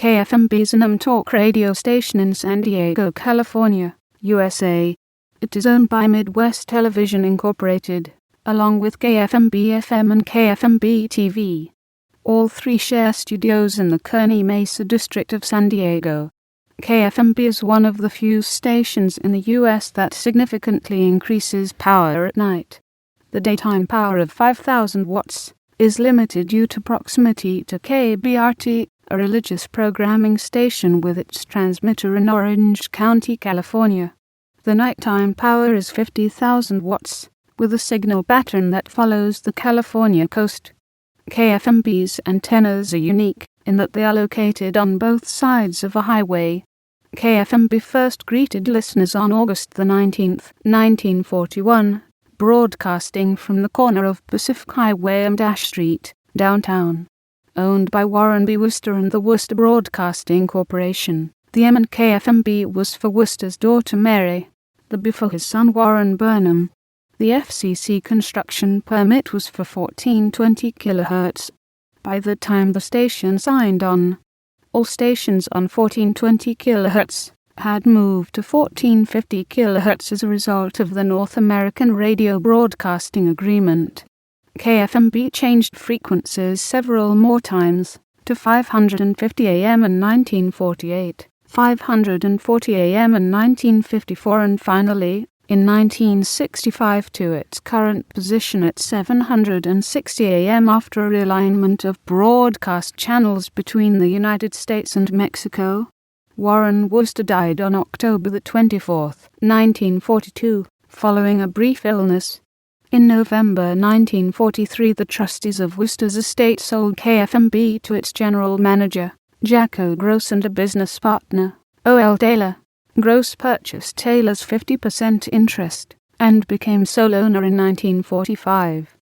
KFMB is an talk radio station in San Diego, California, USA. It is owned by Midwest Television Incorporated, along with KFMB-FM and KFMB-TV. All three share studios in the Kearny Mesa district of San Diego. KFMB is one of the few stations in the U.S. that significantly increases power at night. The daytime power of 5,000 watts is limited due to proximity to KBRT, a religious programming station with its transmitter in Orange County, California. The nighttime power is 50,000 watts, with a signal pattern that follows the California coast. KFMB's antennas are unique in that they are located on both sides of a highway. KFMB first greeted listeners on August the 19th, 1941, broadcasting from the corner of Pacific Highway and Ash Street, downtown. Owned by Warren B. Worcester and the Worcester Broadcasting Corporation, the M and KFMB was for Worcester's daughter Mary, the B for his son Warren Burnham. The FCC construction permit was for 1420 kHz. By the time the station signed on, all stations on 1420 kHz had moved to 1450 kHz as a result of the North American Radio Broadcasting Agreement. KFMB changed frequencies several more times, to 550 AM in 1948, 540 AM in 1954 and finally, in 1965 to its current position at 760 AM after a realignment of broadcast channels between the United States and Mexico. Warren Worcester died on October the 24th, 1942, following a brief illness. In November 1943, the trustees of Worcester's estate sold KFMB to its general manager, Jacko Gross, and a business partner, O.L. Taylor. Gross purchased Taylor's 50% interest and became sole owner in 1945.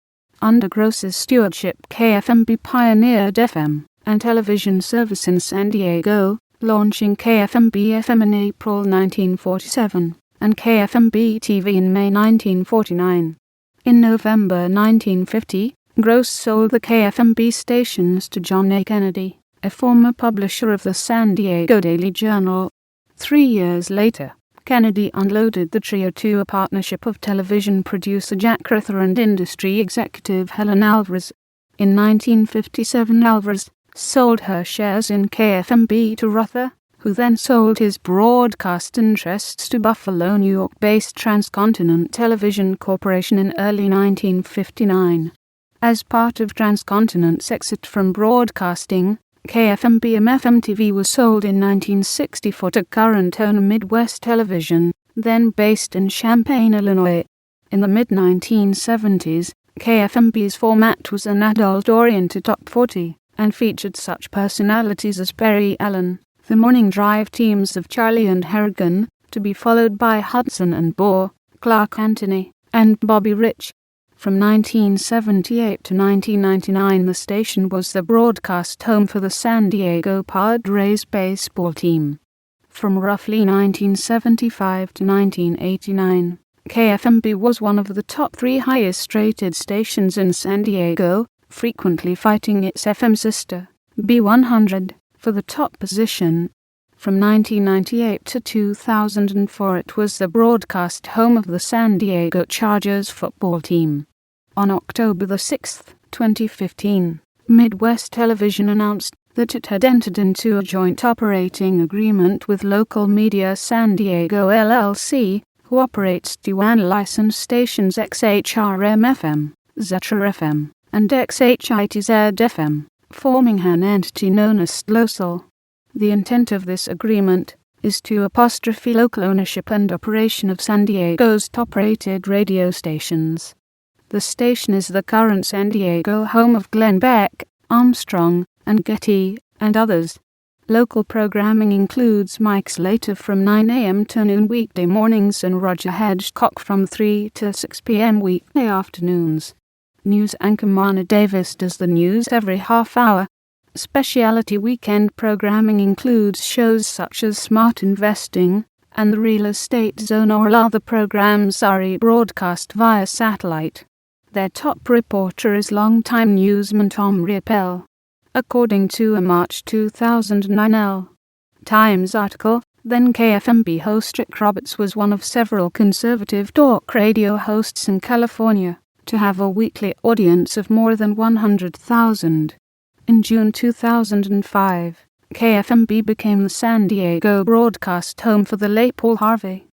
Under Gross's stewardship, KFMB pioneered FM and television service in San Diego, launching KFMB-FM in April 1947 and KFMB-TV in May 1949. In November 1950, Gross sold the KFMB stations to John A. Kennedy, a former publisher of the San Diego Daily Journal. 3 years later, Kennedy unloaded the trio to a partnership of television producer Jack Ruther and industry executive Helen Alvarez. In 1957, Alvarez sold her shares in KFMB to Ruther, who then sold his broadcast interests to Buffalo, New York-based Transcontinent Television Corporation in early 1959. As part of Transcontinent's exit from broadcasting, KFMB-FM-TV was sold in 1964 to current owner Midwest Television, then based in Champaign, Illinois. In the mid-1970s, KFMB's format was an adult-oriented top 40, and featured such personalities as Barry Allen, the morning drive teams of Charlie and Harrigan, to be followed by Hudson and Bohr, Clark Anthony, and Bobby Rich. From 1978 to 1999, the station was the broadcast home for the San Diego Padres baseball team. From roughly 1975 to 1989, KFMB was one of the top 3 highest-rated stations in San Diego, frequently fighting its FM sister, B100, for the top position. From 1998 to 2004, it was the broadcast home of the San Diego Chargers football team. On October the 6th, 2015, Midwest Television announced that it had entered into a joint operating agreement with Local Media San Diego LLC, who operates 2 licensed stations XHRM-FM, Zetra-FM, and XHITZ-FM, forming an entity known as SLOSL. The intent of this agreement is to apostrophe local ownership and operation of San Diego's top-rated radio stations. The station is the current San Diego home of Glenn Beck, Armstrong, and Getty, and others. Local programming includes Mike Slater from 9 a.m. to noon weekday mornings and Roger Hedgecock from 3 to 6 p.m. weekday afternoons. News anchor Marna Davis does the news every half hour. Specialty weekend programming includes shows such as Smart Investing and The Real Estate Zone. All other programs are rebroadcast via satellite. Their top reporter is longtime newsman Tom Riepel. according to a March 2009 L. Times article. Then KFMB host Rick Roberts was one of several conservative talk radio hosts in California to have a weekly audience of more than 100,000. In June 2005, KFMB became the San Diego broadcast home for the late Paul Harvey.